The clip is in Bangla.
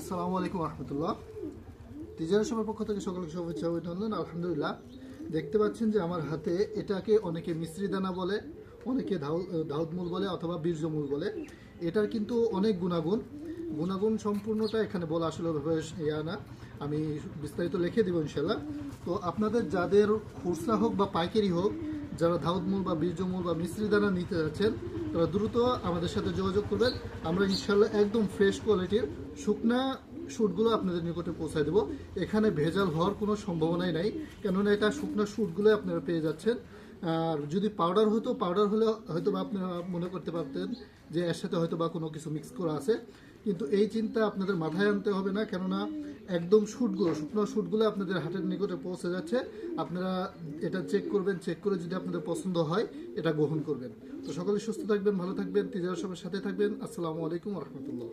আসসালামু আলাইকুম রহমতুল্লাহ। তিজারা সবার পক্ষ থেকে সকলকে শুভেচ্ছা অভিনন্দন। আলহামদুলিল্লাহ, দেখতে পাচ্ছেন যে আমার হাতে এটাকে অনেকে মিশ্রি দানা বলে, অনেকে দাউদমূল বলে অথবা বীর্যমূল বলে। এটার কিন্তু অনেক গুণাগুণ সম্পূর্ণটা এখানে বলা আসলে না, আমি বিস্তারিত লিখে দিব ইনশাল্লাহ। তো আপনাদের যাদের খুচরা হোক বা পাইকারি হোক, যারা দাউদমূল বা বীর্যমূল বা মিশ্রি দানা নিতে যাচ্ছেন, তারা দ্রুত আমাদের সাথে যোগাযোগ করবেন। আমরা ইনশাল্লাহ একদম ফ্রেশ কোয়ালিটির শুকনা শ্যুটগুলো আপনাদের নিকটে পৌঁছায় দেবো। এখানে ভেজাল হওয়ার কোনো সম্ভাবনাই নাই, কেননা এটা শুকনা শ্যুটগুলো আপনারা পেয়ে যাচ্ছেন। আর যদি পাউডার হতো, পাউডার হলে হয়তো বা আপনারা মনে করতে পারতেন যে এর সাথে হয়তো বা কোনো কিছু মিক্স করা আছে, কিন্তু এই চিন্তা আপনাদের মাথায় আনতে হবে না, কেননা একদম শুকনো শ্যুটগুলো আপনাদের হাতের নিকটে পৌঁছে যাচ্ছে। আপনারা এটা চেক করবেন, চেক করে যদি আপনাদের পছন্দ হয় এটা গ্রহণ করবেন। তো সকলে সুস্থ থাকবেন, ভালো থাকবেন, তিজারা সবার সাথে থাকবেন। আসসালামু আলাইকুম রহমতুল্লাহ।